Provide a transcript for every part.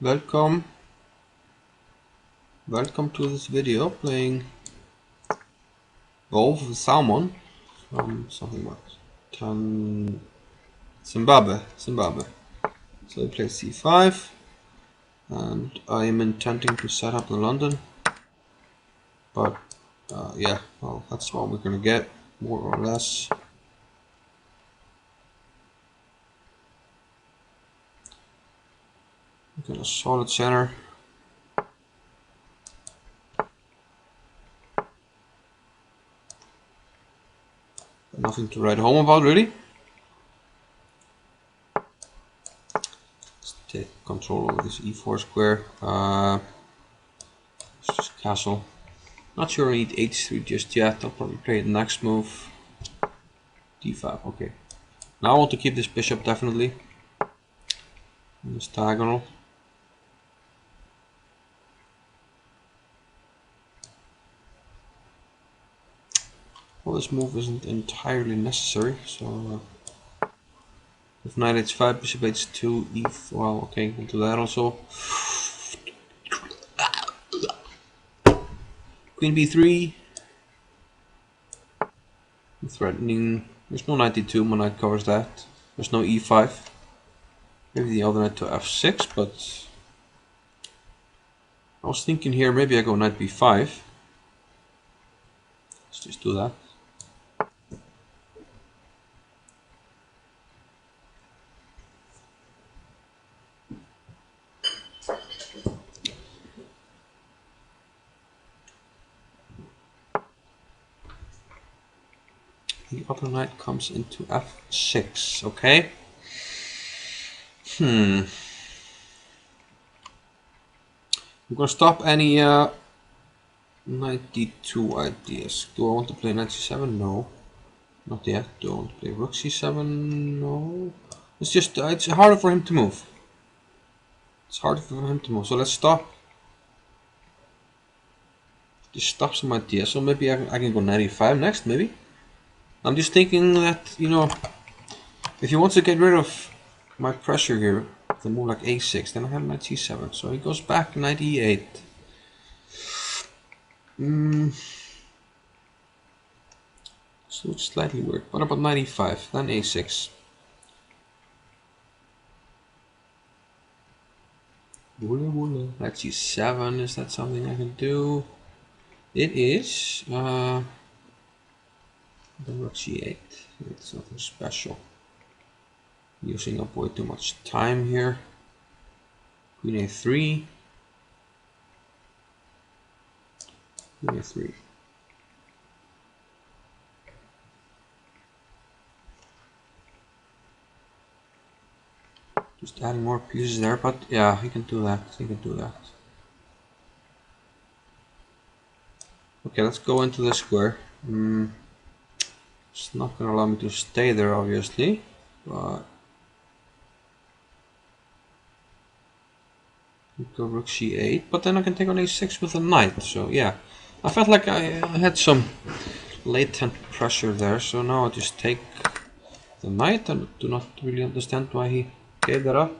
Welcome to this video playing golf with Salmon from something like Zimbabwe. So I play c5 and I am intending to set up in London, but yeah, well, that's what we're gonna get, more or less. Get a solid center. Nothing to write home about, really. Let's take control over this e4 square. It's just castle. Not sure I need h3 just yet. I'll probably play the next move. d5. Okay. Now I want to keep this bishop definitely in this diagonal. Well, this move isn't entirely necessary, so with knight h5, bishop h2, e4, well, okay, we'll do that also. Queen b3. I'm threatening. There's no knight d2, my knight covers that. There's no e5. Maybe the other knight to f6, but I was thinking here maybe I go knight b5. Let's just do that. The other knight comes into f6, okay? I'm gonna stop any knight d2 ideas. Do I want to play knight c7? No. Not yet. Do I want to play rook c7? No. It's just, it's harder for him to move. It's harder for him to move, so let's stop. Just stop some ideas, so maybe I can go knight e5 next, maybe? I'm just thinking that, you know, if he wants to get rid of my pressure here, the move like a6, then I have knight c7, so he goes back knight e8. So it's slightly weird. What about knight e5, then a6? Knight c7, is that something I can do? It is. Then rook c8, it's nothing special. Using up way too much time here. Queen a3. Queen a3. Just adding more pieces there, but yeah, he can do that. He can do that. Okay, let's go into the square. It's not gonna allow me to stay there, obviously, but go rook c8, but then I can take on a6 with a knight. So yeah, I felt like I had some latent pressure there, so now I just take the knight. I do not really understand why he gave that up.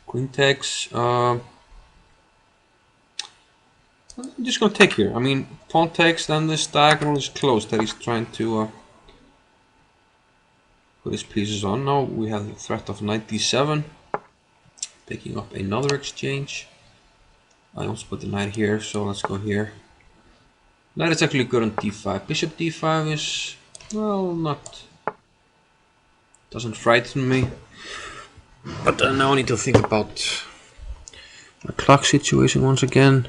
Queen takes. I'm just gonna take here. I mean, pawn takes, then this diagonal is closed that he's trying to put his pieces on. Now we have the threat of knight d7, picking up another exchange. I also put the knight here, so let's go here. Knight is actually good on d5. Bishop d5 is, well, not, doesn't frighten me. But now I need to think about my clock situation once again.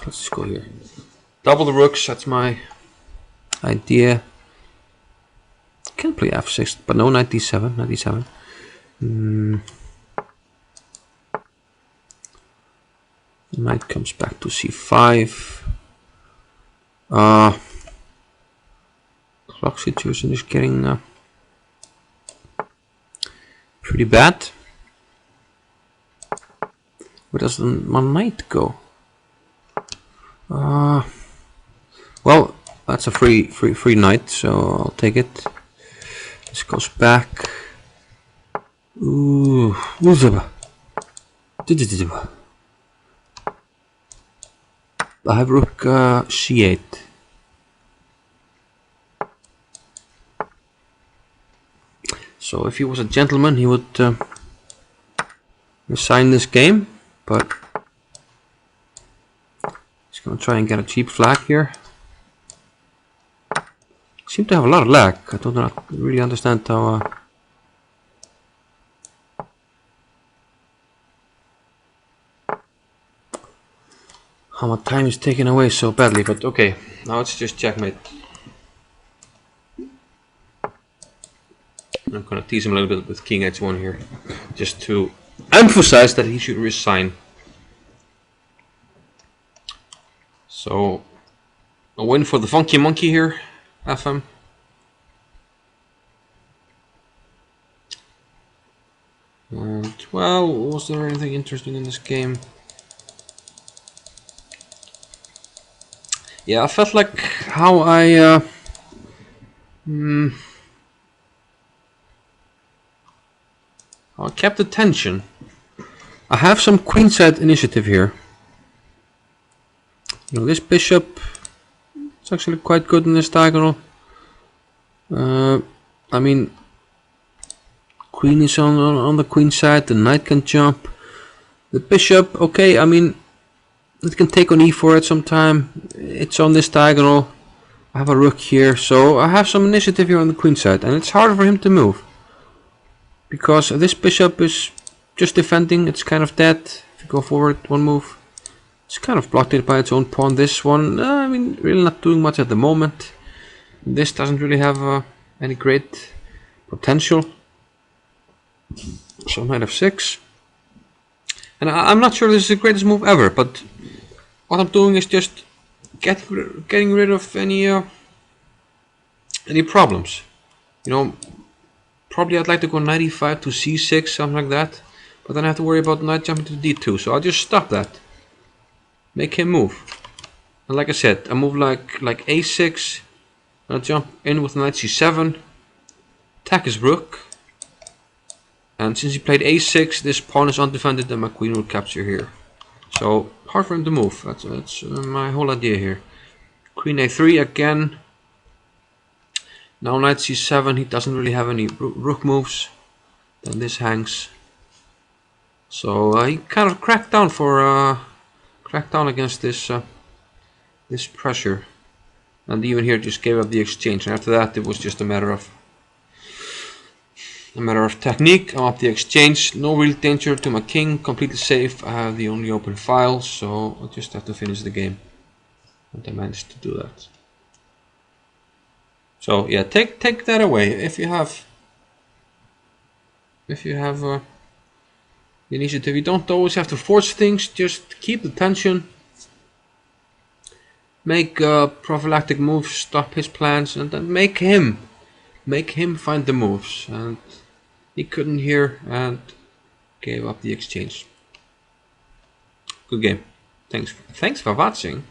Let's just go here. Double the rooks, that's my idea. Can play f6, but no knight d7, knight d7. Knight comes back to c5. Clock situation is getting pretty bad. Where does my knight go? Well, That's a free knight, so I'll take it. This goes back. Ooh, I have rook c8. So if he was a gentleman, he would resign this game, but he's gonna try and get a cheap flag here. Seem to have a lot of lag. I don't really understand how my time is taken away so badly, but okay, now it's just checkmate. I'm gonna tease him a little bit with king h1 here, just to emphasize that he should resign. So, a win for the funky monkey here, FM. And, well, was there anything interesting in this game? Yeah, I felt like how I kept the tension. I have some queenside initiative here. You know, this bishop is actually quite good in this diagonal. I mean, queen is on the queen side, the knight can jump. The bishop, okay, I mean, it can take on e4 at some time. It's on this diagonal. I have a rook here, so I have some initiative here on the queen side, and it's harder for him to move. Because this bishop is just defending, it's kind of dead. If you go forward one move, it's kind of blocked by its own pawn. This one, I mean, really not doing much at the moment. This doesn't really have any great potential. So knight f6. And I'm not sure this is the greatest move ever, but what I'm doing is just getting rid of any problems. You know, probably I'd like to go knight e5 to c6, something like that, but then I have to worry about knight jumping to d2, so I'll just stop that. Make him move. And like I said, I move like a6, I'll jump in with knight c7, attack his rook, and since he played a6, this pawn is undefended and my queen will capture here. So, hard for him to move, that's my whole idea here. Queen a3 again. Now knight c7, he doesn't really have any rook moves. Then this hangs. So he kind of cracked down against this this pressure, and even here just gave up the exchange. And after that, it was just a matter of technique. I'm up the exchange. No real danger to my king. Completely safe. I have the only open file, so I just have to finish the game. And I managed to do that. So yeah, take that away. If you have the initiative, you don't always have to force things. Just keep the tension. Make prophylactic moves, stop his plans, and then make him find the moves. And he couldn't here and gave up the exchange. Good game. Thanks for watching.